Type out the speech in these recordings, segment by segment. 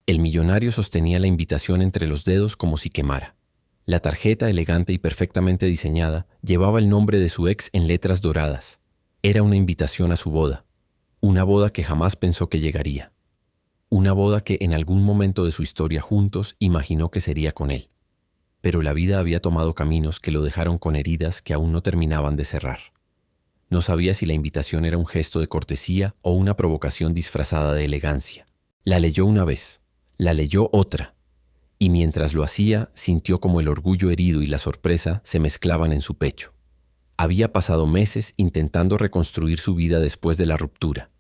El millonario sostenía la invitación entre los dedos como si quemara. La tarjeta, elegante y perfectamente diseñada, llevaba el nombre de su ex en letras doradas. Era una invitación a su boda. Una boda que jamás pensó que llegaría. Una boda que en algún momento de su historia juntos imaginó que sería con él. Pero la vida había tomado caminos que lo dejaron con heridas que aún no terminaban de cerrar. No sabía si la invitación era un gesto de cortesía o una provocación disfrazada de elegancia. La leyó una vez, la leyó otra, y mientras lo hacía sintió como el orgullo herido y la sorpresa se mezclaban en su pecho. Había pasado meses intentando reconstruir su vida después de la ruptura.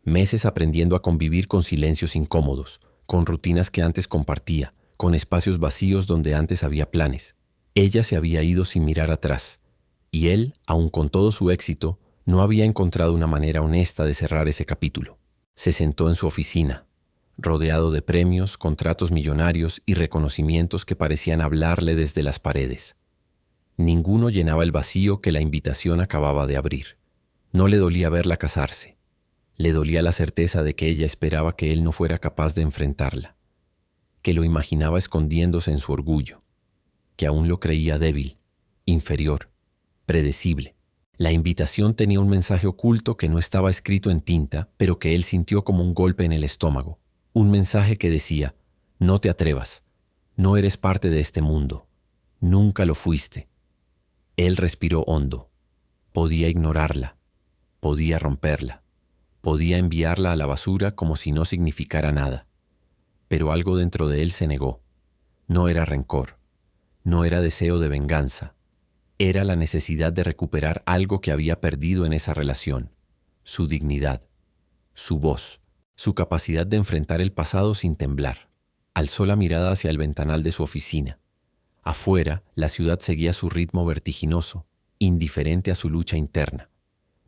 Meses aprendiendo a convivir con silencios incómodos, con rutinas que antes compartía, con espacios vacíos donde antes había planes. Ella se había ido sin mirar atrás, y él, aun con todo su éxito, no había encontrado una manera honesta de cerrar ese capítulo. Se sentó en su oficina, rodeado de premios, contratos millonarios y reconocimientos que parecían hablarle desde las paredes. Ninguno llenaba el vacío que la invitación acababa de abrir. No le dolía verla casarse. Le dolía la certeza de que ella esperaba que él no fuera capaz de enfrentarla, que lo imaginaba escondiéndose en su orgullo, que aún lo creía débil, inferior, predecible. La invitación tenía un mensaje oculto que no estaba escrito en tinta, pero que él sintió como un golpe en el estómago. Un mensaje que decía: no te atrevas, no eres parte de este mundo, nunca lo fuiste. Él respiró hondo. Podía ignorarla, podía romperla. Podía enviarla a la basura como si no significara nada. Pero algo dentro de él se negó. No era rencor, no era deseo de venganza. Era la necesidad de recuperar algo que había perdido en esa relación. Su dignidad, su voz, su capacidad de enfrentar el pasado sin temblar. Alzó la mirada hacia el ventanal de su oficina. Afuera, la ciudad seguía su ritmo vertiginoso, indiferente a su lucha interna.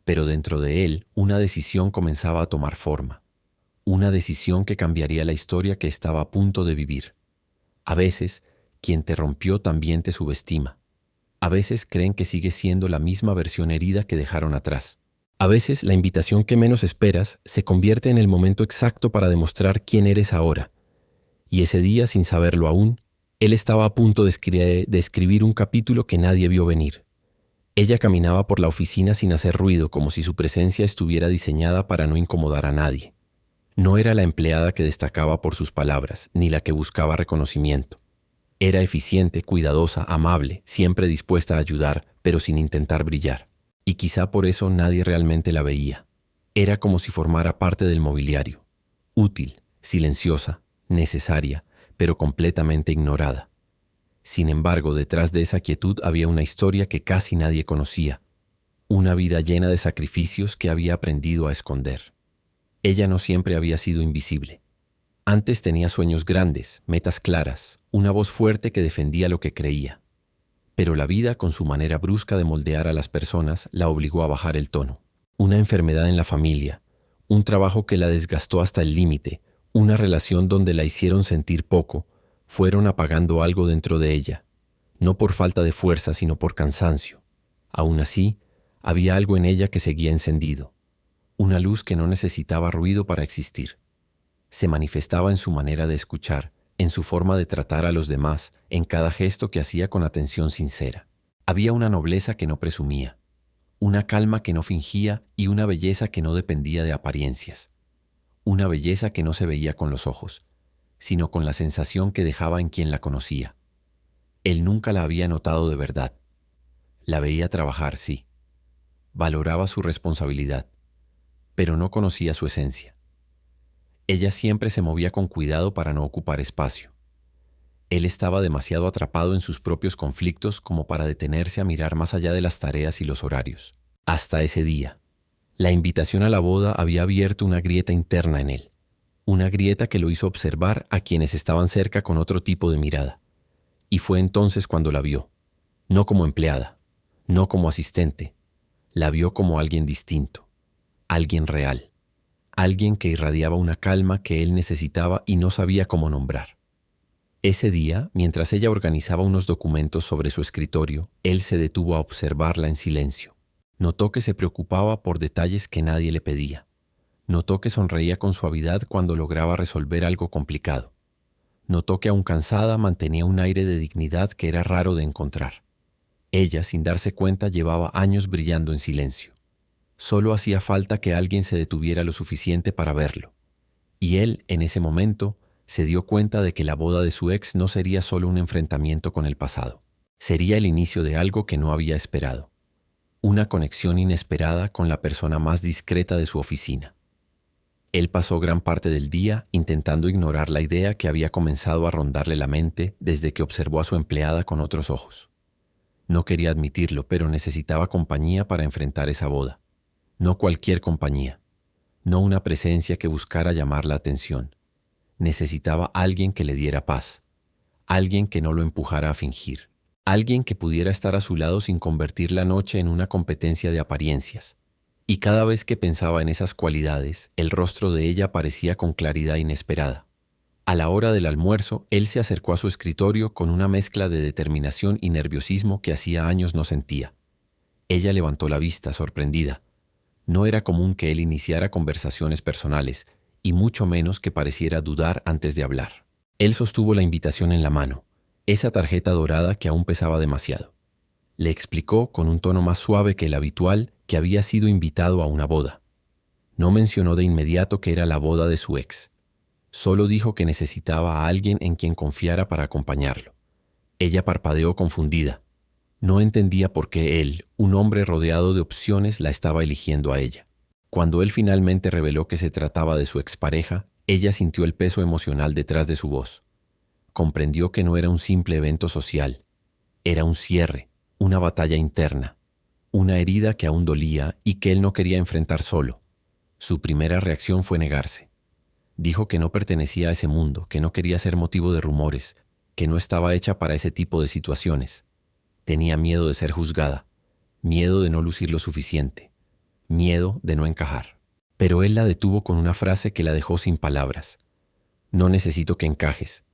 Pero dentro de él, una decisión comenzaba a tomar forma. Una decisión que cambiaría la historia que estaba a punto de vivir. A veces, quien te rompió también te subestima. A veces creen que sigues siendo la misma versión herida que dejaron atrás. A veces, la invitación que menos esperas se convierte en el momento exacto para demostrar quién eres ahora. Y ese día, sin saberlo aún, él estaba a punto de escribir un capítulo que nadie vio venir. Ella caminaba por la oficina sin hacer ruido, como si su presencia estuviera diseñada para no incomodar a nadie. No era la empleada que destacaba por sus palabras, ni la que buscaba reconocimiento. Era eficiente, cuidadosa, amable, siempre dispuesta a ayudar, pero sin intentar brillar. Y quizá por eso nadie realmente la veía. Era como si formara parte del mobiliario. Útil, silenciosa, necesaria, pero completamente ignorada. Sin embargo, detrás de esa quietud había una historia que casi nadie conocía. Una vida llena de sacrificios que había aprendido a esconder. Ella no siempre había sido invisible. Antes tenía sueños grandes, metas claras, una voz fuerte que defendía lo que creía. Pero la vida, con su manera brusca de moldear a las personas, la obligó a bajar el tono. Una enfermedad en la familia, un trabajo que la desgastó hasta el límite, una relación donde la hicieron sentir poco, fueron apagando algo dentro de ella, no por falta de fuerza, sino por cansancio. Aún así, había algo en ella que seguía encendido, una luz que no necesitaba ruido para existir. Se manifestaba en su manera de escuchar, en su forma de tratar a los demás, en cada gesto que hacía con atención sincera. Había una nobleza que no presumía, una calma que no fingía y una belleza que no dependía de apariencias. Una belleza que no se veía con los ojos, sino con la sensación que dejaba en quien la conocía. Él nunca la había notado de verdad. La veía trabajar, sí. Valoraba su responsabilidad, pero no conocía su esencia. Ella siempre se movía con cuidado para no ocupar espacio. Él estaba demasiado atrapado en sus propios conflictos como para detenerse a mirar más allá de las tareas y los horarios. Hasta ese día, la invitación a la boda había abierto una grieta interna en él. Una grieta que lo hizo observar a quienes estaban cerca con otro tipo de mirada. Y fue entonces cuando la vio. No como empleada, no como asistente. La vio como alguien distinto, alguien real. Alguien que irradiaba una calma que él necesitaba y no sabía cómo nombrar. Ese día, mientras ella organizaba unos documentos sobre su escritorio, él se detuvo a observarla en silencio. Notó que se preocupaba por detalles que nadie le pedía. Notó que sonreía con suavidad cuando lograba resolver algo complicado. Notó que aun cansada mantenía un aire de dignidad que era raro de encontrar. Ella, sin darse cuenta, llevaba años brillando en silencio. Solo hacía falta que alguien se detuviera lo suficiente para verlo. Y él, en ese momento, se dio cuenta de que la boda de su ex no sería solo un enfrentamiento con el pasado. Sería el inicio de algo que no había esperado. Una conexión inesperada con la persona más discreta de su oficina. Él pasó gran parte del día intentando ignorar la idea que había comenzado a rondarle la mente desde que observó a su empleada con otros ojos. No quería admitirlo, pero necesitaba compañía para enfrentar esa boda. No cualquier compañía. No una presencia que buscara llamar la atención. Necesitaba alguien que le diera paz. Alguien que no lo empujara a fingir. Alguien que pudiera estar a su lado sin convertir la noche en una competencia de apariencias. Y cada vez que pensaba en esas cualidades, el rostro de ella aparecía con claridad inesperada. A la hora del almuerzo, él se acercó a su escritorio con una mezcla de determinación y nerviosismo que hacía años no sentía. Ella levantó la vista, sorprendida. No era común que él iniciara conversaciones personales, y mucho menos que pareciera dudar antes de hablar. Él sostuvo la invitación en la mano, esa tarjeta dorada que aún pesaba demasiado. Le explicó con un tono más suave que el habitual que había sido invitado a una boda. No mencionó de inmediato que era la boda de su ex. Solo dijo que necesitaba a alguien en quien confiara para acompañarlo. Ella parpadeó confundida. No entendía por qué él, un hombre rodeado de opciones, la estaba eligiendo a ella. Cuando él finalmente reveló que se trataba de su expareja, ella sintió el peso emocional detrás de su voz. Comprendió que no era un simple evento social. Era un cierre, una batalla interna, una herida que aún dolía y que él no quería enfrentar solo. Su primera reacción fue negarse. Dijo que no pertenecía a ese mundo, que no quería ser motivo de rumores, que no estaba hecha para ese tipo de situaciones. Tenía miedo de ser juzgada, miedo de no lucir lo suficiente, miedo de no encajar. Pero él la detuvo con una frase que la dejó sin palabras. No necesito que encajes,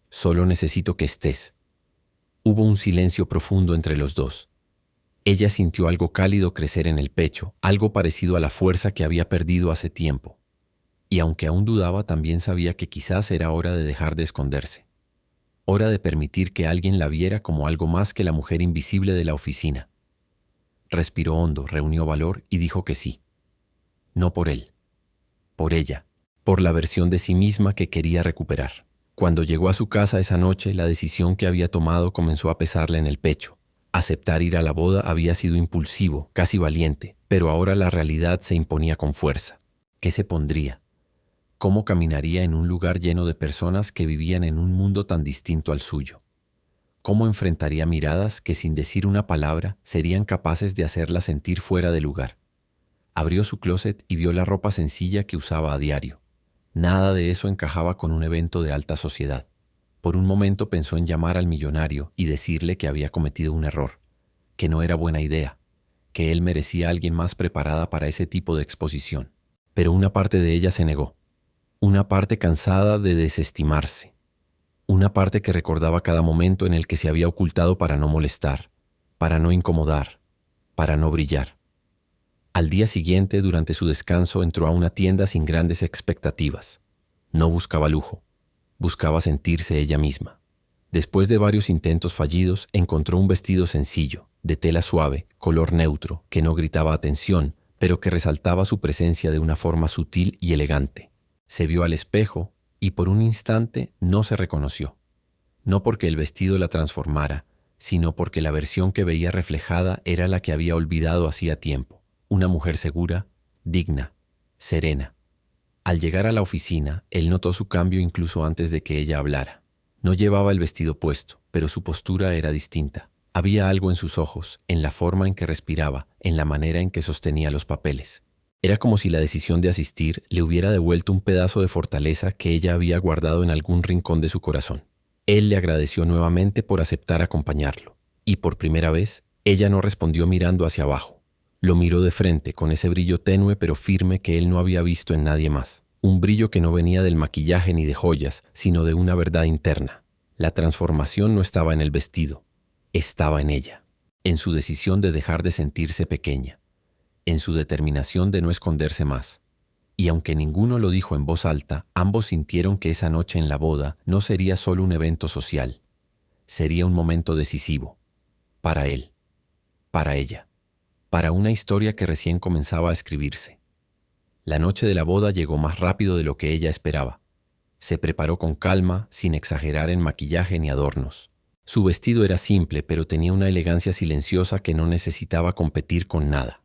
solo necesito que estés. Hubo un silencio profundo entre los dos. Ella sintió algo cálido crecer en el pecho, algo parecido a la fuerza que había perdido hace tiempo. Y aunque aún dudaba, también sabía que quizás era hora de dejar de esconderse. Hora de permitir que alguien la viera como algo más que la mujer invisible de la oficina. Respiró hondo, reunió valor y dijo que sí. No por él, por ella, por la versión de sí misma que quería recuperar. Cuando llegó a su casa esa noche, la decisión que había tomado comenzó a pesarle en el pecho. Aceptar ir a la boda había sido impulsivo, casi valiente, pero ahora la realidad se imponía con fuerza. ¿Qué se pondría? ¿Cómo caminaría en un lugar lleno de personas que vivían en un mundo tan distinto al suyo? ¿Cómo enfrentaría miradas que sin decir una palabra serían capaces de hacerla sentir fuera de lugar? Abrió su closet y vio la ropa sencilla que usaba a diario. Nada de eso encajaba con un evento de alta sociedad. Por un momento pensó en llamar al millonario y decirle que había cometido un error, que no era buena idea, que él merecía a alguien más preparada para ese tipo de exposición. Pero una parte de ella se negó. Una parte cansada de desestimarse. Una parte que recordaba cada momento en el que se había ocultado para no molestar, para no incomodar, para no brillar. Al día siguiente, durante su descanso, entró a una tienda sin grandes expectativas. No buscaba lujo, buscaba sentirse ella misma. Después de varios intentos fallidos, encontró un vestido sencillo, de tela suave, color neutro, que no gritaba atención, pero que resaltaba su presencia de una forma sutil y elegante. Se vio al espejo y por un instante no se reconoció. No porque el vestido la transformara, sino porque la versión que veía reflejada era la que había olvidado hacía tiempo. Una mujer segura, digna, serena. Al llegar a la oficina, él notó su cambio incluso antes de que ella hablara. No llevaba el vestido puesto, pero su postura era distinta. Había algo en sus ojos, en la forma en que respiraba, en la manera en que sostenía los papeles. Era como si la decisión de asistir le hubiera devuelto un pedazo de fortaleza que ella había guardado en algún rincón de su corazón. Él le agradeció nuevamente por aceptar acompañarlo. Y por primera vez, ella no respondió mirando hacia abajo. Lo miró de frente, con ese brillo tenue pero firme que él no había visto en nadie más. Un brillo que no venía del maquillaje ni de joyas, sino de una verdad interna. La transformación no estaba en el vestido, estaba en ella, en su decisión de dejar de sentirse pequeña, en su determinación de no esconderse más. Y aunque ninguno lo dijo en voz alta, ambos sintieron que esa noche en la boda no sería solo un evento social, sería un momento decisivo. Para él, para ella, para una historia que recién comenzaba a escribirse. La noche de la boda llegó más rápido de lo que ella esperaba. Se preparó con calma, sin exagerar en maquillaje ni adornos. Su vestido era simple, pero tenía una elegancia silenciosa que no necesitaba competir con nada.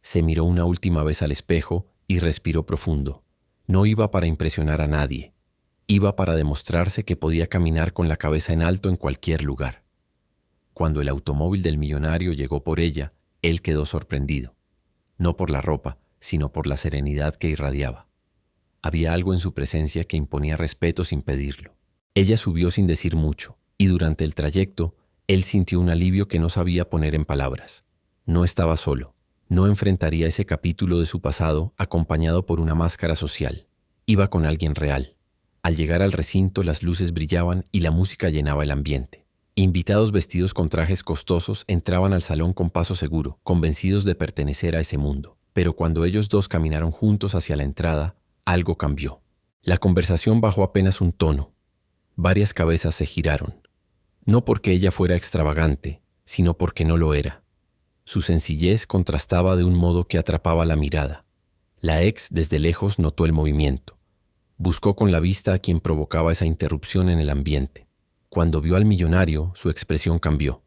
Se miró una última vez al espejo y respiró profundo. No iba para impresionar a nadie. Iba para demostrarse que podía caminar con la cabeza en alto en cualquier lugar. Cuando el automóvil del millonario llegó por ella, él quedó sorprendido. No por la ropa, sino por la serenidad que irradiaba. Había algo en su presencia que imponía respeto sin pedirlo. Ella subió sin decir mucho, y durante el trayecto, él sintió un alivio que no sabía poner en palabras. No estaba solo. No enfrentaría ese capítulo de su pasado acompañado por una máscara social. Iba con alguien real. Al llegar al recinto, las luces brillaban y la música llenaba el ambiente. Invitados vestidos con trajes costosos entraban al salón con paso seguro, convencidos de pertenecer a ese mundo. Pero cuando ellos dos caminaron juntos hacia la entrada, algo cambió. La conversación bajó apenas un tono. Varias cabezas se giraron. No porque ella fuera extravagante, sino porque no lo era. Su sencillez contrastaba de un modo que atrapaba la mirada. La ex desde lejos notó el movimiento. Buscó con la vista a quien provocaba esa interrupción en el ambiente. Cuando vio al millonario, su expresión cambió.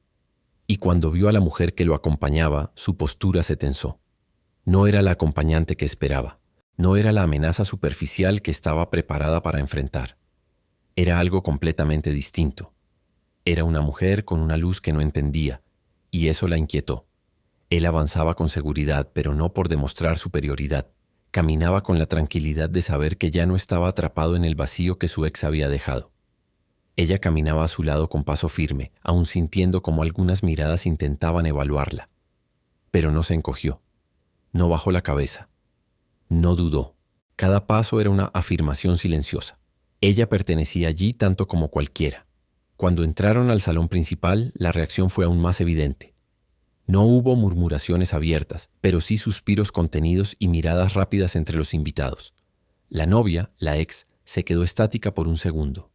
Y cuando vio a la mujer que lo acompañaba, su postura se tensó. No era la acompañante que esperaba. No era la amenaza superficial que estaba preparada para enfrentar. Era algo completamente distinto. Era una mujer con una luz que no entendía, y eso la inquietó. Él avanzaba con seguridad, pero no por demostrar superioridad. Caminaba con la tranquilidad de saber que ya no estaba atrapado en el vacío que su ex había dejado. Ella caminaba a su lado con paso firme, aún sintiendo como algunas miradas intentaban evaluarla. Pero no se encogió. No bajó la cabeza. No dudó. Cada paso era una afirmación silenciosa. Ella pertenecía allí tanto como cualquiera. Cuando entraron al salón principal, la reacción fue aún más evidente. No hubo murmuraciones abiertas, pero sí suspiros contenidos y miradas rápidas entre los invitados. La novia, la ex, se quedó estática por un segundo.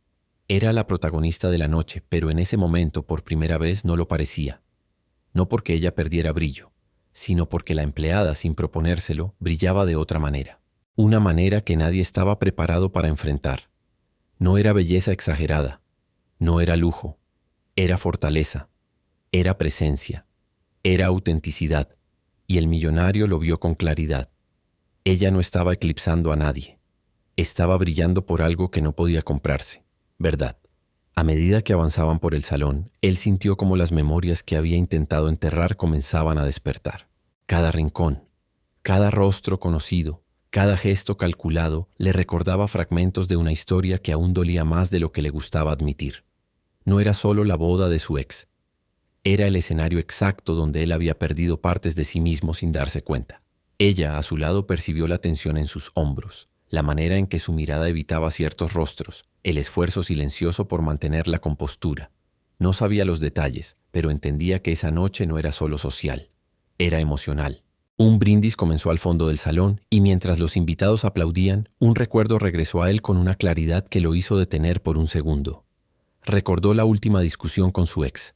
Era la protagonista de la noche, pero en ese momento por primera vez no lo parecía. No porque ella perdiera brillo, sino porque la empleada, sin proponérselo, brillaba de otra manera. Una manera que nadie estaba preparado para enfrentar. No era belleza exagerada, no era lujo, era fortaleza, era presencia, era autenticidad, y el millonario lo vio con claridad. Ella no estaba eclipsando a nadie, estaba brillando por algo que no podía comprarse, ¿verdad? A medida que avanzaban por el salón, él sintió como las memorias que había intentado enterrar comenzaban a despertar. Cada rincón, cada rostro conocido, cada gesto calculado le recordaba fragmentos de una historia que aún dolía más de lo que le gustaba admitir. No era solo la boda de su ex. Era el escenario exacto donde él había perdido partes de sí mismo sin darse cuenta. Ella, a su lado, percibió la tensión en sus hombros, la manera en que su mirada evitaba ciertos rostros, el esfuerzo silencioso por mantener la compostura. No sabía los detalles, pero entendía que esa noche no era solo social, era emocional. Un brindis comenzó al fondo del salón y mientras los invitados aplaudían, un recuerdo regresó a él con una claridad que lo hizo detener por un segundo. Recordó la última discusión con su ex.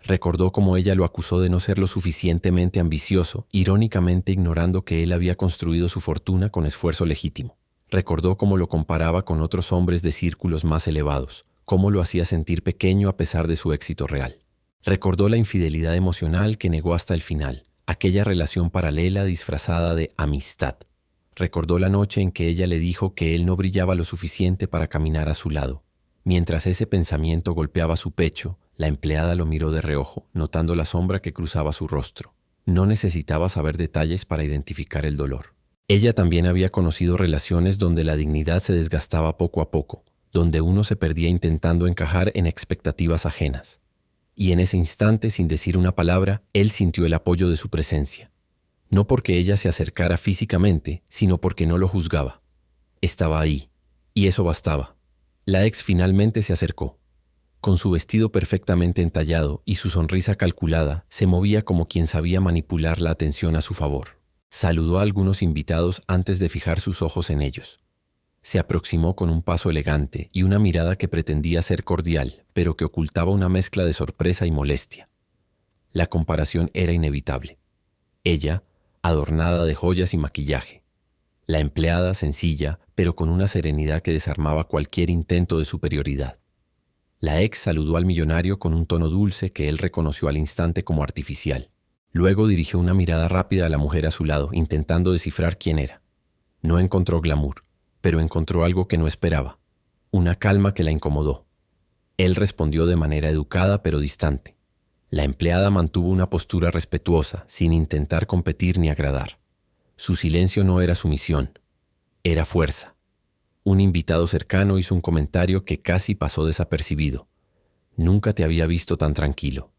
Recordó cómo ella lo acusó de no ser lo suficientemente ambicioso, irónicamente ignorando que él había construido su fortuna con esfuerzo legítimo. Recordó cómo lo comparaba con otros hombres de círculos más elevados, cómo lo hacía sentir pequeño a pesar de su éxito real. Recordó la infidelidad emocional que negó hasta el final, aquella relación paralela disfrazada de amistad. Recordó la noche en que ella le dijo que él no brillaba lo suficiente para caminar a su lado. Mientras ese pensamiento golpeaba su pecho, la empleada lo miró de reojo, notando la sombra que cruzaba su rostro. No necesitaba saber detalles para identificar el dolor. Ella también había conocido relaciones donde la dignidad se desgastaba poco a poco, donde uno se perdía intentando encajar en expectativas ajenas. Y en ese instante, sin decir una palabra, él sintió el apoyo de su presencia. No porque ella se acercara físicamente, sino porque no lo juzgaba. Estaba ahí, y eso bastaba. La ex finalmente se acercó. Con su vestido perfectamente entallado y su sonrisa calculada, se movía como quien sabía manipular la atención a su favor. Saludó a algunos invitados antes de fijar sus ojos en ellos. Se aproximó con un paso elegante y una mirada que pretendía ser cordial, pero que ocultaba una mezcla de sorpresa y molestia. La comparación era inevitable. Ella, adornada de joyas y maquillaje. La empleada sencilla, pero con una serenidad que desarmaba cualquier intento de superioridad. La ex saludó al millonario con un tono dulce que él reconoció al instante como artificial. Luego dirigió una mirada rápida a la mujer a su lado, intentando descifrar quién era. No encontró glamour, pero encontró algo que no esperaba, una calma que la incomodó. Él respondió de manera educada pero distante. La empleada mantuvo una postura respetuosa, sin intentar competir ni agradar. Su silencio no era sumisión, era fuerza. Un invitado cercano hizo un comentario que casi pasó desapercibido. Nunca te había visto tan tranquilo.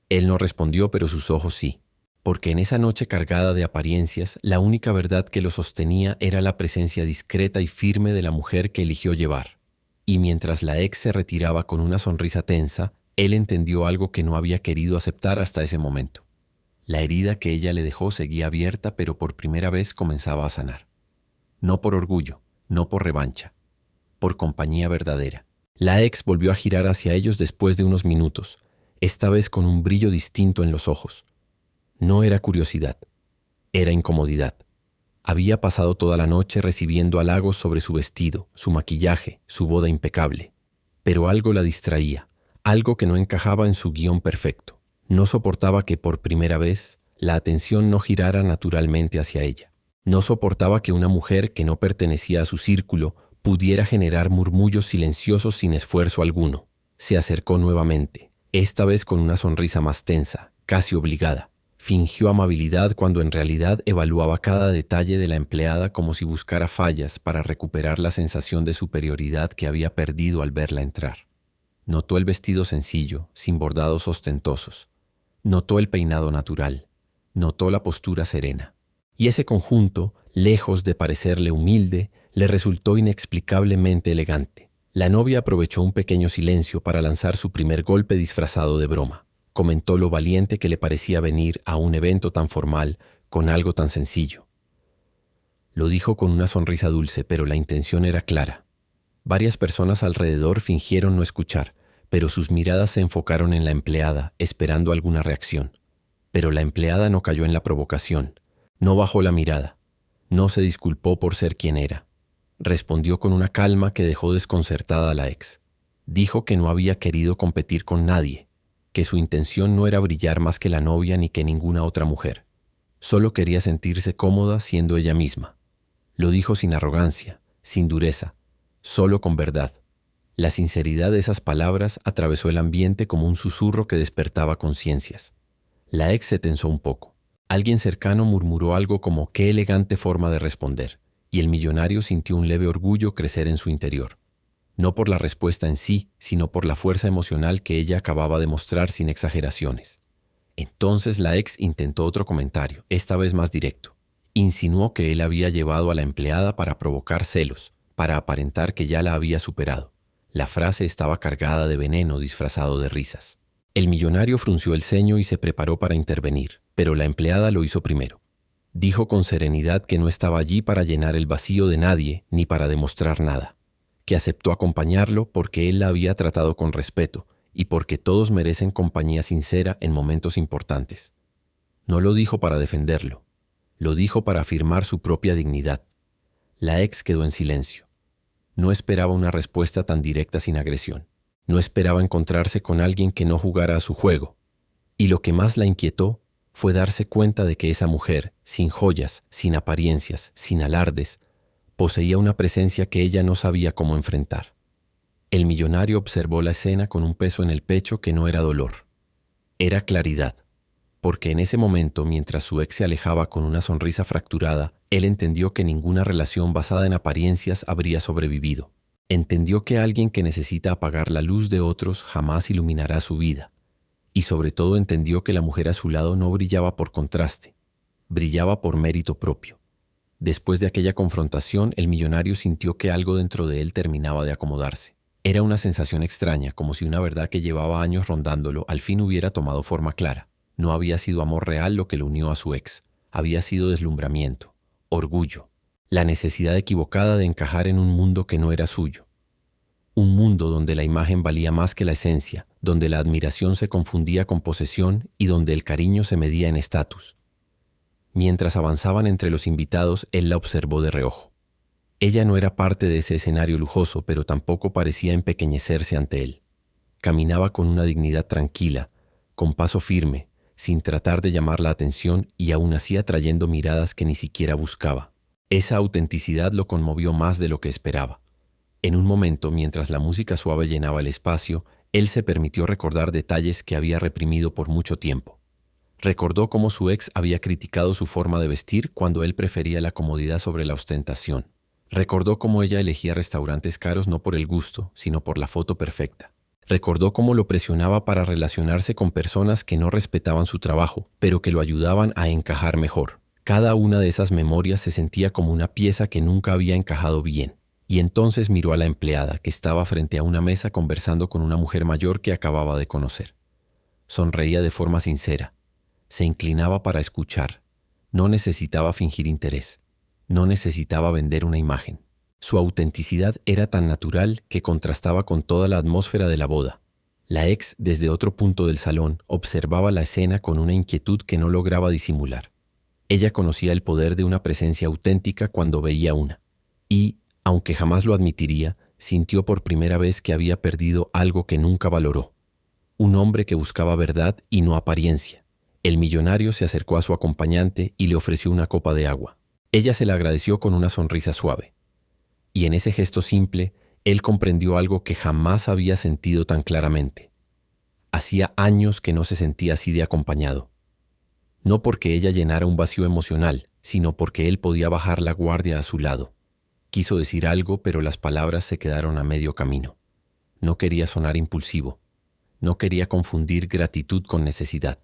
Él no respondió, pero sus ojos sí, porque en esa noche cargada de apariencias, la única verdad que lo sostenía era la presencia discreta y firme de la mujer que eligió llevar. Y mientras la ex se retiraba con una sonrisa tensa, él entendió algo que no había querido aceptar hasta ese momento. La herida que ella le dejó seguía abierta, pero por primera vez comenzaba a sanar. No por orgullo, no por revancha, por compañía verdadera. La ex volvió a girar hacia ellos después de unos minutos, esta vez con un brillo distinto en los ojos. No era curiosidad, era incomodidad. Había pasado toda la noche recibiendo halagos sobre su vestido, su maquillaje, su boda impecable. Pero algo la distraía, algo que no encajaba en su guión perfecto. No soportaba que por primera vez la atención no girara naturalmente hacia ella. No soportaba que una mujer que no pertenecía a su círculo pudiera generar murmullos silenciosos sin esfuerzo alguno. Se acercó nuevamente, esta vez con una sonrisa más tensa, casi obligada. Fingió amabilidad cuando en realidad evaluaba cada detalle de la empleada como si buscara fallas para recuperar la sensación de superioridad que había perdido al verla entrar. Notó el vestido sencillo, sin bordados ostentosos. Notó el peinado natural. Notó la postura serena. Y ese conjunto, lejos de parecerle humilde, le resultó inexplicablemente elegante. La novia aprovechó un pequeño silencio para lanzar su primer golpe disfrazado de broma. Comentó lo valiente que le parecía venir a un evento tan formal con algo tan sencillo. Lo dijo con una sonrisa dulce, pero la intención era clara. Varias personas alrededor fingieron no escuchar, pero sus miradas se enfocaron en la empleada, esperando alguna reacción. Pero la empleada no cayó en la provocación, no bajó la mirada, no se disculpó por ser quien era. Respondió con una calma que dejó desconcertada a la ex. Dijo que no había querido competir con nadie, que su intención no era brillar más que la novia ni que ninguna otra mujer. Solo quería sentirse cómoda siendo ella misma. Lo dijo sin arrogancia, sin dureza, solo con verdad. La sinceridad de esas palabras atravesó el ambiente como un susurro que despertaba conciencias. La ex se tensó un poco. Alguien cercano murmuró algo como «qué elegante forma de responder», y el millonario sintió un leve orgullo crecer en su interior. No por la respuesta en sí, sino por la fuerza emocional que ella acababa de mostrar sin exageraciones. Entonces la ex intentó otro comentario, esta vez más directo. Insinuó que él había llevado a la empleada para provocar celos, para aparentar que ya la había superado. La frase estaba cargada de veneno disfrazado de risas. El millonario frunció el ceño y se preparó para intervenir, pero la empleada lo hizo primero. Dijo con serenidad que no estaba allí para llenar el vacío de nadie ni para demostrar nada, que aceptó acompañarlo porque él la había tratado con respeto y porque todos merecen compañía sincera en momentos importantes. No lo dijo para defenderlo, lo dijo para afirmar su propia dignidad. La ex quedó en silencio. No esperaba una respuesta tan directa sin agresión. No esperaba encontrarse con alguien que no jugara a su juego. Y lo que más la inquietó fue darse cuenta de que esa mujer, sin joyas, sin apariencias, sin alardes, poseía una presencia que ella no sabía cómo enfrentar. El millonario observó la escena con un peso en el pecho que no era dolor. Era claridad, porque en ese momento, mientras su ex se alejaba con una sonrisa fracturada, él entendió que ninguna relación basada en apariencias habría sobrevivido. Entendió que alguien que necesita apagar la luz de otros jamás iluminará su vida. Y sobre todo entendió que la mujer a su lado no brillaba por contraste, brillaba por mérito propio. Después de aquella confrontación, el millonario sintió que algo dentro de él terminaba de acomodarse. Era una sensación extraña, como si una verdad que llevaba años rondándolo al fin hubiera tomado forma clara. No había sido amor real lo que lo unió a su ex. había sido deslumbramiento, orgullo, la necesidad equivocada de encajar en un mundo que no era suyo. Un mundo donde la imagen valía más que la esencia, donde la admiración se confundía con posesión y donde el cariño se medía en estatus. Mientras avanzaban entre los invitados, él la observó de reojo. Ella no era parte de ese escenario lujoso, pero tampoco parecía empequeñecerse ante él. Caminaba con una dignidad tranquila, con paso firme, sin tratar de llamar la atención y aún así atrayendo miradas que ni siquiera buscaba. Esa autenticidad lo conmovió más de lo que esperaba. En un momento, mientras la música suave llenaba el espacio, él se permitió recordar detalles que había reprimido por mucho tiempo. Recordó cómo su ex había criticado su forma de vestir cuando él prefería la comodidad sobre la ostentación. Recordó cómo ella elegía restaurantes caros no por el gusto, sino por la foto perfecta. Recordó cómo lo presionaba para relacionarse con personas que no respetaban su trabajo, pero que lo ayudaban a encajar mejor. Cada una de esas memorias se sentía como una pieza que nunca había encajado bien. Y entonces miró a la empleada, que estaba frente a una mesa conversando con una mujer mayor que acababa de conocer. Sonreía de forma sincera. Se inclinaba para escuchar. No necesitaba fingir interés. No necesitaba vender una imagen. Su autenticidad era tan natural que contrastaba con toda la atmósfera de la boda. La ex, desde otro punto del salón, observaba la escena con una inquietud que no lograba disimular. Ella conocía el poder de una presencia auténtica cuando veía una. Y, aunque jamás lo admitiría, sintió por primera vez que había perdido algo que nunca valoró. Un hombre que buscaba verdad y no apariencia. El millonario se acercó a su acompañante y le ofreció una copa de agua. Ella se la agradeció con una sonrisa suave. Y en ese gesto simple, él comprendió algo que jamás había sentido tan claramente. Hacía años que no se sentía así de acompañado. No porque ella llenara un vacío emocional, sino porque él podía bajar la guardia a su lado. Quiso decir algo, pero las palabras se quedaron a medio camino. No quería sonar impulsivo. No quería confundir gratitud con necesidad.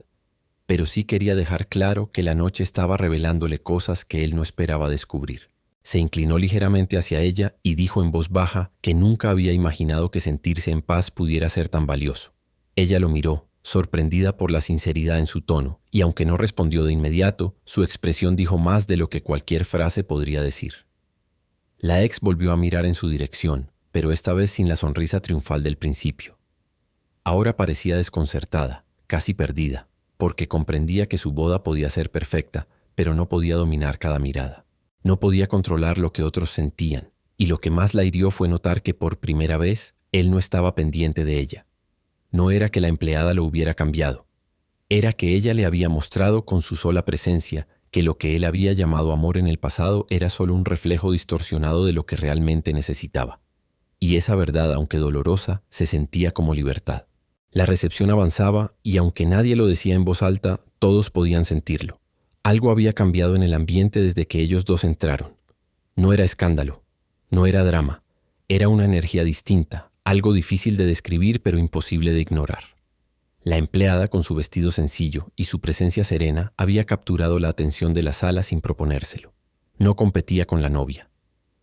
Pero sí quería dejar claro que la noche estaba revelándole cosas que él no esperaba descubrir. Se inclinó ligeramente hacia ella y dijo en voz baja que nunca había imaginado que sentirse en paz pudiera ser tan valioso. Ella lo miró, sorprendida por la sinceridad en su tono, y aunque no respondió de inmediato, su expresión dijo más de lo que cualquier frase podría decir. La ex volvió a mirar en su dirección, pero esta vez sin la sonrisa triunfal del principio. Ahora parecía desconcertada, casi perdida, porque comprendía que su boda podía ser perfecta, pero no podía dominar cada mirada. No podía controlar lo que otros sentían, y lo que más la hirió fue notar que por primera vez él no estaba pendiente de ella. No era que la empleada lo hubiera cambiado. Era que ella le había mostrado con su sola presencia que lo que él había llamado amor en el pasado era solo un reflejo distorsionado de lo que realmente necesitaba. Y esa verdad, aunque dolorosa, se sentía como libertad. La recepción avanzaba y aunque nadie lo decía en voz alta, todos podían sentirlo. Algo había cambiado en el ambiente desde que ellos dos entraron. No era escándalo, no era drama, era una energía distinta, algo difícil de describir pero imposible de ignorar. La empleada, con su vestido sencillo y su presencia serena, había capturado la atención de la sala sin proponérselo. No competía con la novia,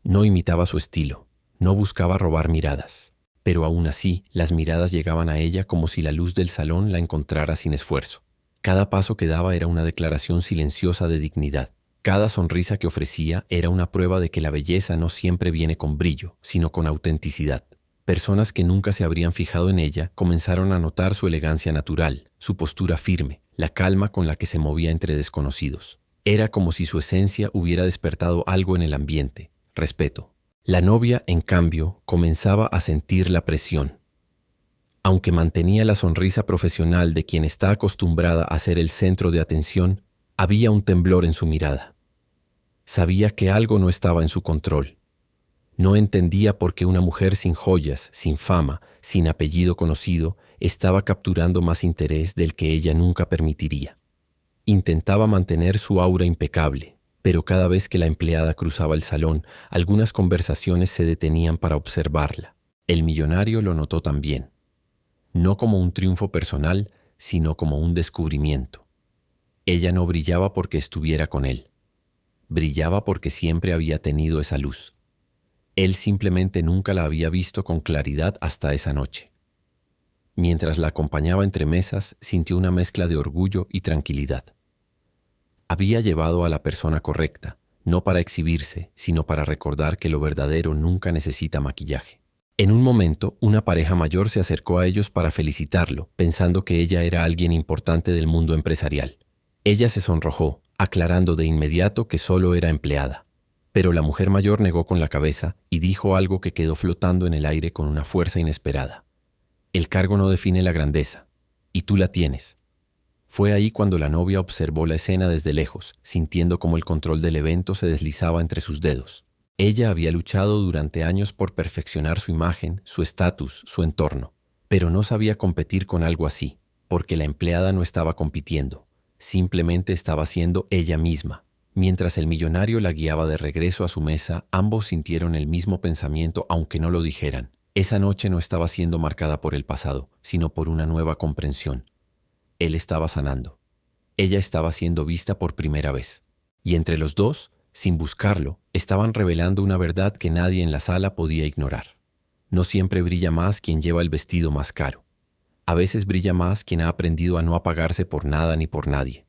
no imitaba su estilo, no buscaba robar miradas, pero aún así las miradas llegaban a ella como si la luz del salón la encontrara sin esfuerzo. Cada paso que daba era una declaración silenciosa de dignidad. Cada sonrisa que ofrecía era una prueba de que la belleza no siempre viene con brillo, sino con autenticidad. Personas que nunca se habrían fijado en ella comenzaron a notar su elegancia natural, su postura firme, la calma con la que se movía entre desconocidos. Era como si su esencia hubiera despertado algo en el ambiente, respeto. La novia, en cambio, comenzaba a sentir la presión. Aunque mantenía la sonrisa profesional de quien está acostumbrada a ser el centro de atención, había un temblor en su mirada. Sabía que algo no estaba en su control. No entendía por qué una mujer sin joyas, sin fama, sin apellido conocido, estaba capturando más interés del que ella nunca permitiría. Intentaba mantener su aura impecable, pero cada vez que la empleada cruzaba el salón, algunas conversaciones se detenían para observarla. El millonario lo notó también. No como un triunfo personal, sino como un descubrimiento. Ella no brillaba porque estuviera con él. Brillaba porque siempre había tenido esa luz. Él simplemente nunca la había visto con claridad hasta esa noche. Mientras la acompañaba entre mesas, sintió una mezcla de orgullo y tranquilidad. Había llevado a la persona correcta, no para exhibirse, sino para recordar que lo verdadero nunca necesita maquillaje. En un momento, una pareja mayor se acercó a ellos para felicitarlo, pensando que ella era alguien importante del mundo empresarial. Ella se sonrojó, aclarando de inmediato que solo era empleada. Pero la mujer mayor negó con la cabeza y dijo algo que quedó flotando en el aire con una fuerza inesperada. El cargo no define la grandeza, y tú la tienes. Fue ahí cuando la novia observó la escena desde lejos, sintiendo cómo el control del evento se deslizaba entre sus dedos. Ella había luchado durante años por perfeccionar su imagen, su estatus, su entorno, pero no sabía competir con algo así, porque la empleada no estaba compitiendo, simplemente estaba siendo ella misma. Mientras el millonario la guiaba de regreso a su mesa, ambos sintieron el mismo pensamiento aunque no lo dijeran. Esa noche no estaba siendo marcada por el pasado, sino por una nueva comprensión. Él estaba sanando. Ella estaba siendo vista por primera vez. Y entre los dos, sin buscarlo, estaban revelando una verdad que nadie en la sala podía ignorar. No siempre brilla más quien lleva el vestido más caro. A veces brilla más quien ha aprendido a no apagarse por nada ni por nadie.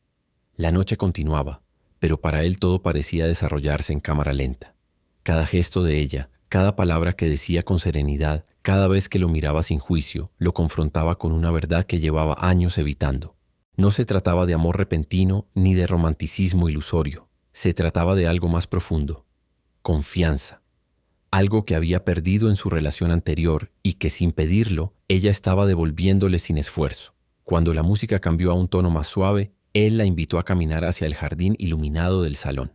La noche continuaba, pero para él todo parecía desarrollarse en cámara lenta. Cada gesto de ella, cada palabra que decía con serenidad, cada vez que lo miraba sin juicio, lo confrontaba con una verdad que llevaba años evitando. No se trataba de amor repentino ni de romanticismo ilusorio. Se trataba de algo más profundo. Confianza. Algo que había perdido en su relación anterior y que sin pedirlo, ella estaba devolviéndole sin esfuerzo. Cuando la música cambió a un tono más suave, él la invitó a caminar hacia el jardín iluminado del salón.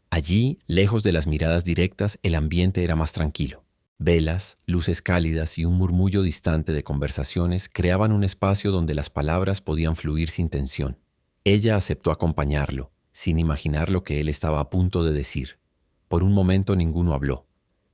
Allí, lejos de las miradas directas, el ambiente era más tranquilo. Velas, luces cálidas y un murmullo distante de conversaciones creaban un espacio donde las palabras podían fluir sin tensión. Ella aceptó acompañarlo, sin imaginar lo que él estaba a punto de decir. Por un momento ninguno habló.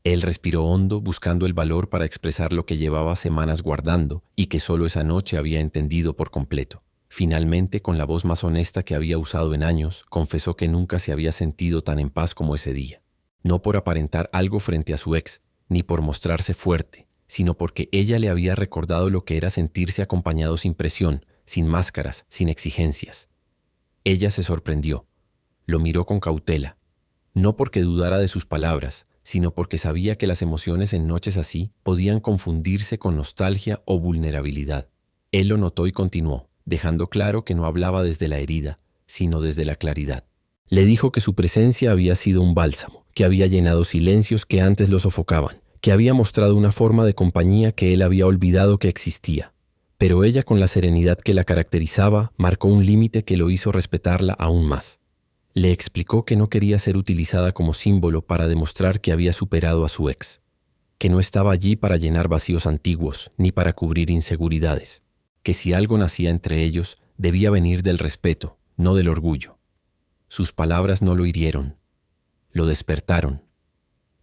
Él respiró hondo, buscando el valor para expresar lo que llevaba semanas guardando y que solo esa noche había entendido por completo. Finalmente, con la voz más honesta que había usado en años, confesó que nunca se había sentido tan en paz como ese día. No por aparentar algo frente a su ex, ni por mostrarse fuerte, sino porque ella le había recordado lo que era sentirse acompañado sin presión, sin máscaras, sin exigencias. Ella se sorprendió. Lo miró con cautela, no porque dudara de sus palabras, sino porque sabía que las emociones en noches así podían confundirse con nostalgia o vulnerabilidad. Él lo notó y continuó, dejando claro que no hablaba desde la herida, sino desde la claridad. Le dijo que su presencia había sido un bálsamo, que había llenado silencios que antes lo sofocaban, que había mostrado una forma de compañía que él había olvidado que existía. Pero ella, con la serenidad que la caracterizaba, marcó un límite que lo hizo respetarla aún más. Le explicó que no quería ser utilizada como símbolo para demostrar que había superado a su ex, que no estaba allí para llenar vacíos antiguos ni para cubrir inseguridades, que si algo nacía entre ellos, debía venir del respeto, no del orgullo. Sus palabras no lo hirieron, lo despertaron.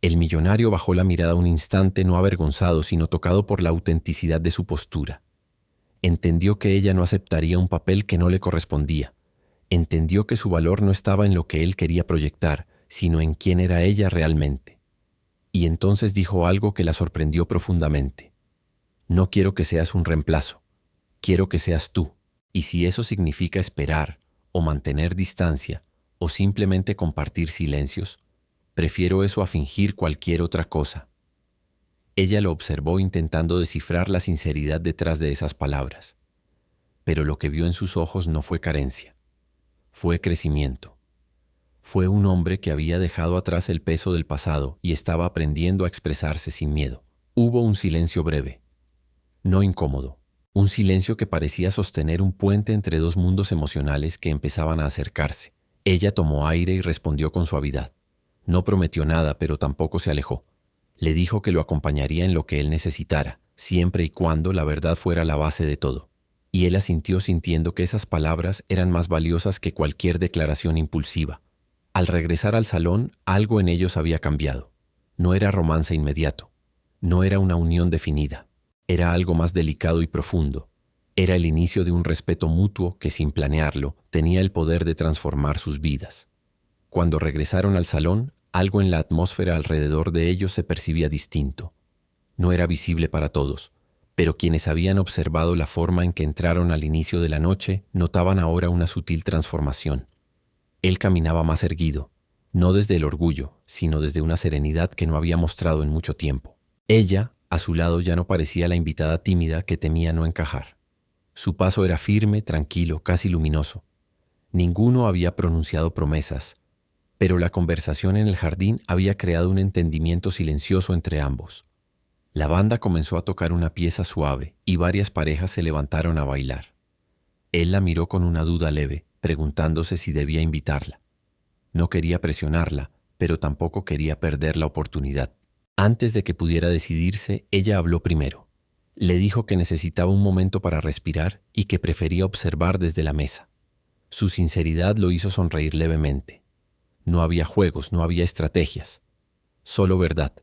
El millonario bajó la mirada un instante, no avergonzado, sino tocado por la autenticidad de su postura. Entendió que ella no aceptaría un papel que no le correspondía. Entendió que su valor no estaba en lo que él quería proyectar, sino en quién era ella realmente. Y entonces dijo algo que la sorprendió profundamente. No quiero que seas un reemplazo. Quiero que seas tú. Y si eso significa esperar, o mantener distancia, o simplemente compartir silencios, prefiero eso a fingir cualquier otra cosa. Ella lo observó intentando descifrar la sinceridad detrás de esas palabras. Pero lo que vio en sus ojos no fue carencia. Fue crecimiento. Fue un hombre que había dejado atrás el peso del pasado y estaba aprendiendo a expresarse sin miedo. Hubo un silencio breve, no incómodo, un silencio que parecía sostener un puente entre dos mundos emocionales que empezaban a acercarse. Ella tomó aire y respondió con suavidad. No prometió nada, pero tampoco se alejó. Le dijo que lo acompañaría en lo que él necesitara, siempre y cuando la verdad fuera la base de todo. Y él asintió sintiendo que esas palabras eran más valiosas que cualquier declaración impulsiva. Al regresar al salón, algo en ellos había cambiado. No era romance inmediato. No era una unión definida. Era algo más delicado y profundo. Era el inicio de un respeto mutuo que, sin planearlo, tenía el poder de transformar sus vidas. Cuando regresaron al salón, algo en la atmósfera alrededor de ellos se percibía distinto. No era visible para todos, pero quienes habían observado la forma en que entraron al inicio de la noche notaban ahora una sutil transformación. Él caminaba más erguido, no desde el orgullo, sino desde una serenidad que no había mostrado en mucho tiempo. Ella, a su lado, ya no parecía la invitada tímida que temía no encajar. Su paso era firme, tranquilo, casi luminoso. Ninguno había pronunciado promesas, pero la conversación en el jardín había creado un entendimiento silencioso entre ambos. La banda comenzó a tocar una pieza suave y varias parejas se levantaron a bailar. Él la miró con una duda leve, preguntándose si debía invitarla. No quería presionarla, pero tampoco quería perder la oportunidad. Antes de que pudiera decidirse, ella habló primero. Le dijo que necesitaba un momento para respirar y que prefería observar desde la mesa. Su sinceridad lo hizo sonreír levemente. No había juegos, no había estrategias, solo verdad.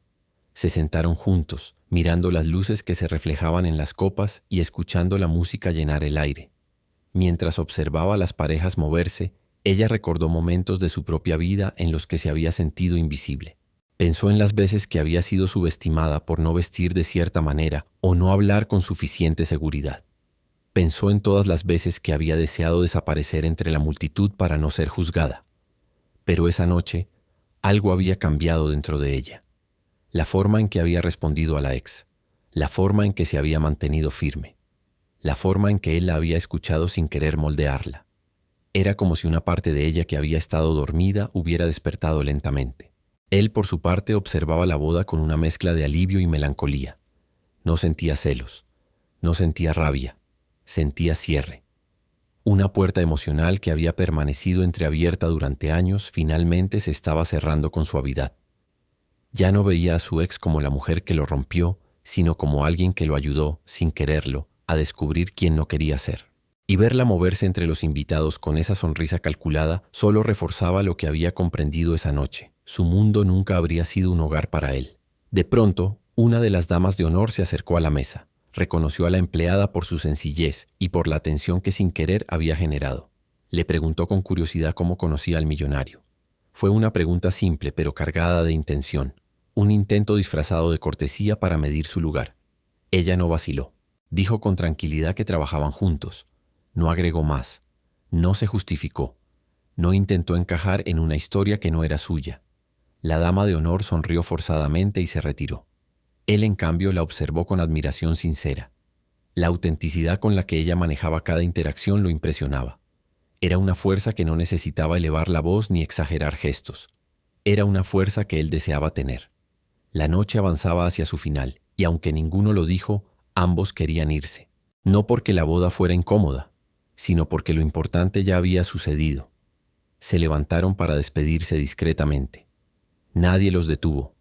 Se sentaron juntos, mirando las luces que se reflejaban en las copas y escuchando la música llenar el aire. Mientras observaba a las parejas moverse, ella recordó momentos de su propia vida en los que se había sentido invisible. Pensó en las veces que había sido subestimada por no vestir de cierta manera o no hablar con suficiente seguridad. Pensó en todas las veces que había deseado desaparecer entre la multitud para no ser juzgada. Pero esa noche, algo había cambiado dentro de ella. La forma en que había respondido a la ex, la forma en que se había mantenido firme, la forma en que él la había escuchado sin querer moldearla. Era como si una parte de ella que había estado dormida hubiera despertado lentamente. Él, por su parte, observaba la boda con una mezcla de alivio y melancolía. No sentía celos, no sentía rabia, sentía cierre. Una puerta emocional que había permanecido entreabierta durante años finalmente se estaba cerrando con suavidad. Ya no veía a su ex como la mujer que lo rompió, sino como alguien que lo ayudó, sin quererlo, a descubrir quién no quería ser. Y verla moverse entre los invitados con esa sonrisa calculada solo reforzaba lo que había comprendido esa noche. Su mundo nunca habría sido un hogar para él. De pronto, una de las damas de honor se acercó a la mesa. Reconoció a la empleada por su sencillez y por la atención que sin querer había generado. Le preguntó con curiosidad cómo conocía al millonario. Fue una pregunta simple pero cargada de intención. Un intento disfrazado de cortesía para medir su lugar. Ella no vaciló. Dijo con tranquilidad que trabajaban juntos. No agregó más. No se justificó. No intentó encajar en una historia que no era suya. La dama de honor sonrió forzadamente y se retiró. Él, en cambio, la observó con admiración sincera. La autenticidad con la que ella manejaba cada interacción lo impresionaba. Era una fuerza que no necesitaba elevar la voz ni exagerar gestos. Era una fuerza que él deseaba tener. La noche avanzaba hacia su final, y aunque ninguno lo dijo, ambos querían irse. No porque la boda fuera incómoda, sino porque lo importante ya había sucedido. Se levantaron para despedirse discretamente. Nadie los detuvo,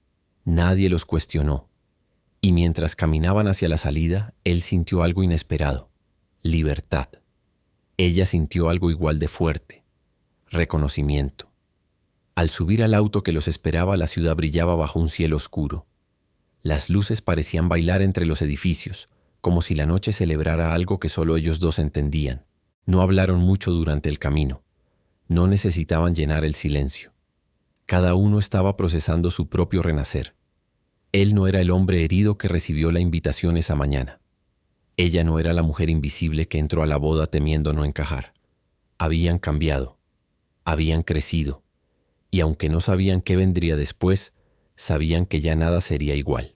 nadie los cuestionó. Y mientras caminaban hacia la salida, él sintió algo inesperado: libertad. Ella sintió algo igual de fuerte: reconocimiento. Al subir al auto que los esperaba, la ciudad brillaba bajo un cielo oscuro. Las luces parecían bailar entre los edificios, como si la noche celebrara algo que solo ellos dos entendían. No hablaron mucho durante el camino. No necesitaban llenar el silencio. Cada uno estaba procesando su propio renacer. Él no era el hombre herido que recibió la invitación esa mañana. Ella no era la mujer invisible que entró a la boda temiendo no encajar. Habían cambiado, habían crecido, y aunque no sabían qué vendría después, sabían que ya nada sería igual.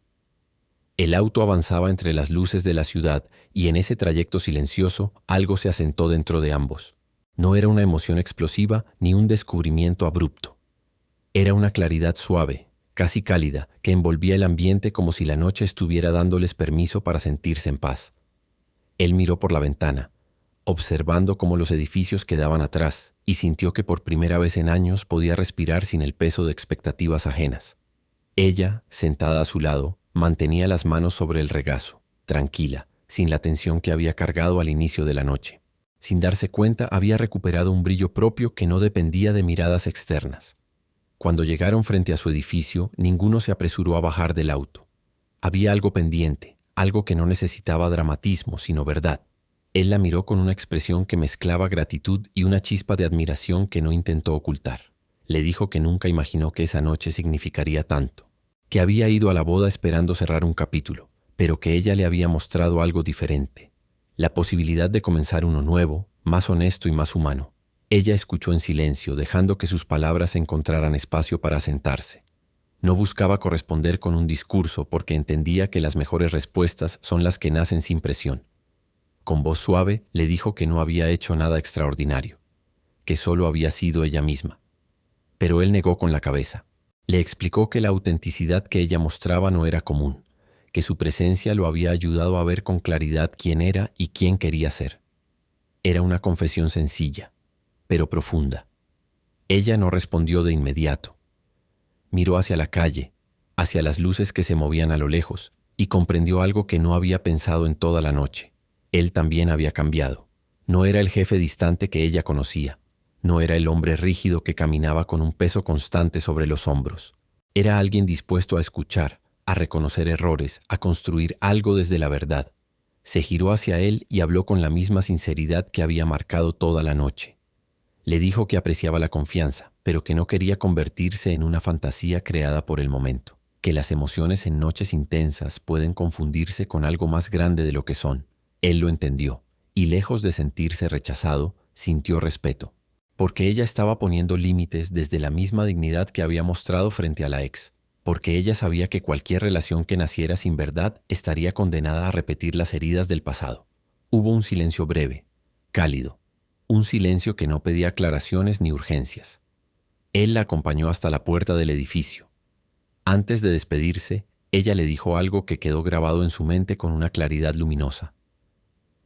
El auto avanzaba entre las luces de la ciudad y en ese trayecto silencioso algo se asentó dentro de ambos. No era una emoción explosiva ni un descubrimiento abrupto. Era una claridad suave, casi cálida, que envolvía el ambiente como si la noche estuviera dándoles permiso para sentirse en paz. Él miró por la ventana, observando cómo los edificios quedaban atrás, y sintió que por primera vez en años podía respirar sin el peso de expectativas ajenas. Ella, sentada a su lado, mantenía las manos sobre el regazo, tranquila, sin la tensión que había cargado al inicio de la noche. Sin darse cuenta, había recuperado un brillo propio que no dependía de miradas externas. Cuando llegaron frente a su edificio, ninguno se apresuró a bajar del auto. Había algo pendiente, algo que no necesitaba dramatismo, sino verdad. Él la miró con una expresión que mezclaba gratitud y una chispa de admiración que no intentó ocultar. Le dijo que nunca imaginó que esa noche significaría tanto, que había ido a la boda esperando cerrar un capítulo, pero que ella le había mostrado algo diferente, la posibilidad de comenzar uno nuevo, más honesto y más humano. Ella escuchó en silencio, dejando que sus palabras encontraran espacio para asentarse. No buscaba corresponder con un discurso porque entendía que las mejores respuestas son las que nacen sin presión. Con voz suave le dijo que no había hecho nada extraordinario, que solo había sido ella misma. Pero él negó con la cabeza. Le explicó que la autenticidad que ella mostraba no era común, que su presencia lo había ayudado a ver con claridad quién era y quién quería ser. Era una confesión sencilla, pero profunda. Ella no respondió de inmediato. Miró hacia la calle, hacia las luces que se movían a lo lejos, y comprendió algo que no había pensado en toda la noche. Él también había cambiado. No era el jefe distante que ella conocía. No era el hombre rígido que caminaba con un peso constante sobre los hombros. Era alguien dispuesto a escuchar, a reconocer errores, a construir algo desde la verdad. Se giró hacia él y habló con la misma sinceridad que había marcado toda la noche. Le dijo que apreciaba la confianza, pero que no quería convertirse en una fantasía creada por el momento, que las emociones en noches intensas pueden confundirse con algo más grande de lo que son. Él lo entendió, y lejos de sentirse rechazado, sintió respeto, porque ella estaba poniendo límites desde la misma dignidad que había mostrado frente a la ex, porque ella sabía que cualquier relación que naciera sin verdad estaría condenada a repetir las heridas del pasado. Hubo un silencio breve, cálido, un silencio que no pedía aclaraciones ni urgencias. Él la acompañó hasta la puerta del edificio. Antes de despedirse, ella le dijo algo que quedó grabado en su mente con una claridad luminosa.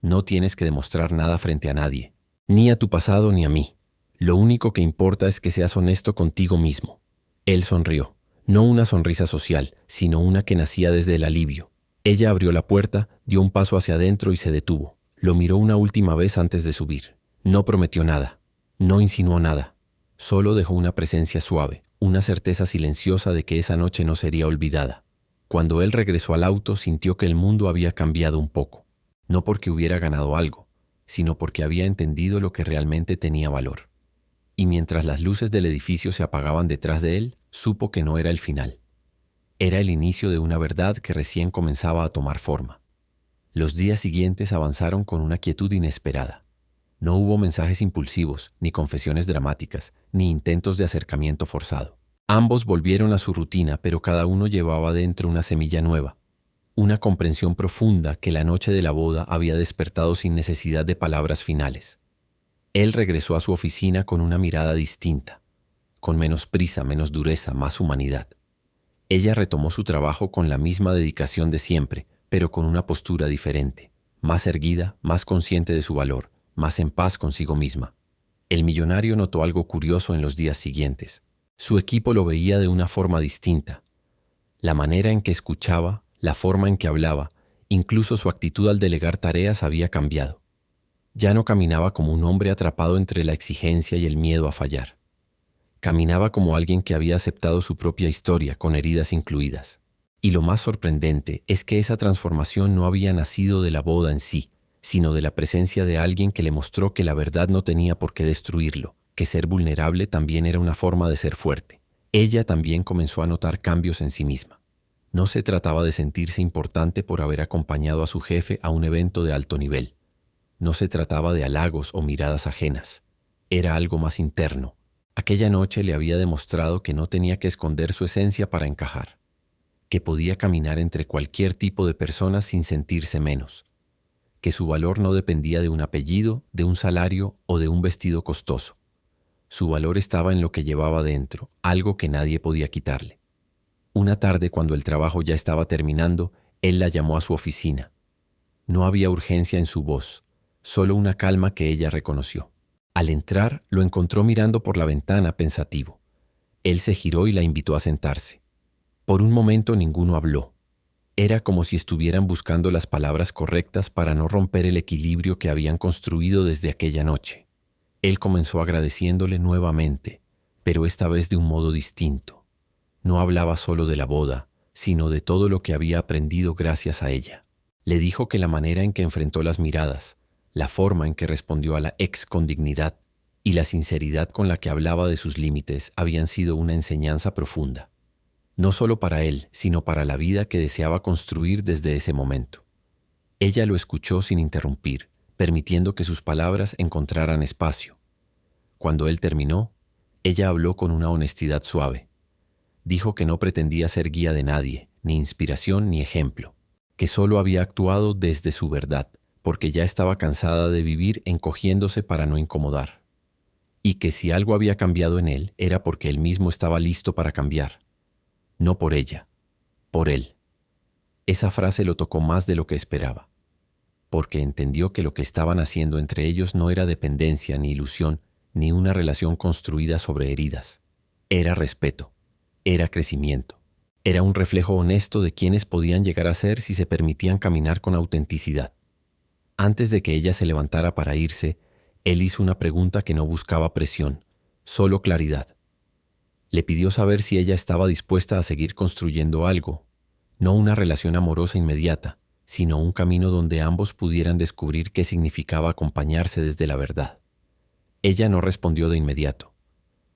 No tienes que demostrar nada frente a nadie, ni a tu pasado ni a mí. Lo único que importa es que seas honesto contigo mismo. Él sonrió, no una sonrisa social, sino una que nacía desde el alivio. Ella abrió la puerta, dio un paso hacia adentro y se detuvo. Lo miró una última vez antes de subir. No prometió nada, no insinuó nada. Solo dejó una presencia suave, una certeza silenciosa de que esa noche no sería olvidada. Cuando él regresó al auto, sintió que el mundo había cambiado un poco. No porque hubiera ganado algo, sino porque había entendido lo que realmente tenía valor. Y mientras las luces del edificio se apagaban detrás de él, supo que no era el final. Era el inicio de una verdad que recién comenzaba a tomar forma. Los días siguientes avanzaron con una quietud inesperada. No hubo mensajes impulsivos, ni confesiones dramáticas, ni intentos de acercamiento forzado. Ambos volvieron a su rutina, pero cada uno llevaba dentro una semilla nueva, una comprensión profunda que la noche de la boda había despertado sin necesidad de palabras finales. Él regresó a su oficina con una mirada distinta, con menos prisa, menos dureza, más humanidad. Ella retomó su trabajo con la misma dedicación de siempre, pero con una postura diferente, más erguida, más consciente de su valor, más en paz consigo misma. El millonario notó algo curioso en los días siguientes. Su equipo lo veía de una forma distinta. La manera en que escuchaba, la forma en que hablaba, incluso su actitud al delegar tareas había cambiado. Ya no caminaba como un hombre atrapado entre la exigencia y el miedo a fallar. Caminaba como alguien que había aceptado su propia historia, con heridas incluidas. Y lo más sorprendente es que esa transformación no había nacido de la boda en sí, sino de la presencia de alguien que le mostró que la verdad no tenía por qué destruirlo, que ser vulnerable también era una forma de ser fuerte. Ella también comenzó a notar cambios en sí misma. No se trataba de sentirse importante por haber acompañado a su jefe a un evento de alto nivel. No se trataba de halagos o miradas ajenas. Era algo más interno. Aquella noche le había demostrado que no tenía que esconder su esencia para encajar, que podía caminar entre cualquier tipo de personas sin sentirse menos, que su valor no dependía de un apellido, de un salario o de un vestido costoso. Su valor estaba en lo que llevaba dentro, algo que nadie podía quitarle. Una tarde, cuando el trabajo ya estaba terminando, él la llamó a su oficina. No había urgencia en su voz, solo una calma que ella reconoció. Al entrar, lo encontró mirando por la ventana pensativo. Él se giró y la invitó a sentarse. Por un momento ninguno habló. Era como si estuvieran buscando las palabras correctas para no romper el equilibrio que habían construido desde aquella noche. Él comenzó agradeciéndole nuevamente, pero esta vez de un modo distinto. No hablaba solo de la boda, sino de todo lo que había aprendido gracias a ella. Le dijo que la manera en que enfrentó las miradas, la forma en que respondió a la ex con dignidad y la sinceridad con la que hablaba de sus límites habían sido una enseñanza profunda. No solo para él, sino para la vida que deseaba construir desde ese momento. Ella lo escuchó sin interrumpir, permitiendo que sus palabras encontraran espacio. Cuando él terminó, ella habló con una honestidad suave. Dijo que no pretendía ser guía de nadie, ni inspiración ni ejemplo, que solo había actuado desde su verdad, porque ya estaba cansada de vivir encogiéndose para no incomodar. Y que si algo había cambiado en él era porque él mismo estaba listo para cambiar. No por ella, por él. Esa frase lo tocó más de lo que esperaba, porque entendió que lo que estaban haciendo entre ellos no era dependencia ni ilusión, ni una relación construida sobre heridas. Era respeto, era crecimiento, era un reflejo honesto de quienes podían llegar a ser si se permitían caminar con autenticidad. Antes de que ella se levantara para irse, él hizo una pregunta que no buscaba presión, solo claridad. Le pidió saber si ella estaba dispuesta a seguir construyendo algo, no una relación amorosa inmediata, sino un camino donde ambos pudieran descubrir qué significaba acompañarse desde la verdad. Ella no respondió de inmediato.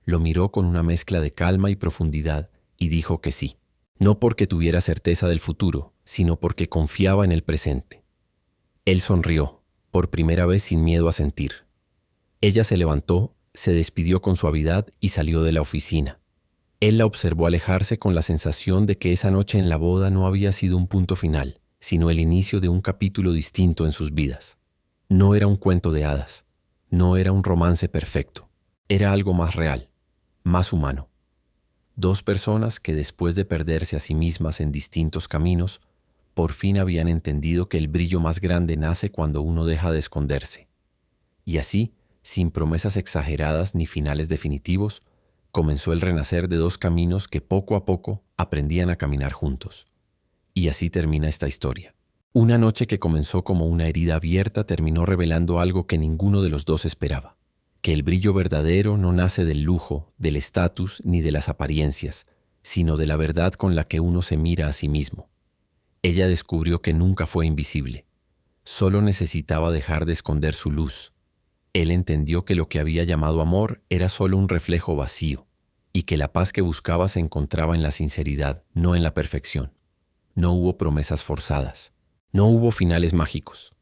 Lo miró con una mezcla de calma y profundidad y dijo que sí, no porque tuviera certeza del futuro, sino porque confiaba en el presente. Él sonrió, por primera vez sin miedo a sentir. Ella se levantó, se despidió con suavidad y salió de la oficina. Él la observó alejarse con la sensación de que esa noche en la boda no había sido un punto final, sino el inicio de un capítulo distinto en sus vidas. No era un cuento de hadas, no era un romance perfecto, era algo más real, más humano. Dos personas que después de perderse a sí mismas en distintos caminos, por fin habían entendido que el brillo más grande nace cuando uno deja de esconderse. Y así, sin promesas exageradas ni finales definitivos, comenzó el renacer de dos caminos que poco a poco aprendían a caminar juntos. Y así termina esta historia. Una noche que comenzó como una herida abierta terminó revelando algo que ninguno de los dos esperaba, que el brillo verdadero no nace del lujo, del estatus ni de las apariencias, sino de la verdad con la que uno se mira a sí mismo. Ella descubrió que nunca fue invisible, solo necesitaba dejar de esconder su luz. Él entendió que lo que había llamado amor era solo un reflejo vacío, y que la paz que buscaba se encontraba en la sinceridad, no en la perfección. No hubo promesas forzadas, no hubo finales mágicos.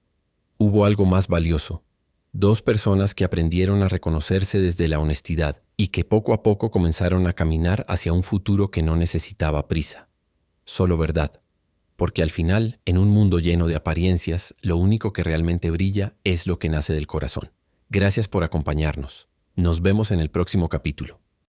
Hubo algo más valioso, dos personas que aprendieron a reconocerse desde la honestidad y que poco a poco comenzaron a caminar hacia un futuro que no necesitaba prisa, solo verdad. Porque al final, en un mundo lleno de apariencias, lo único que realmente brilla es lo que nace del corazón. Gracias por acompañarnos. Nos vemos en el próximo capítulo.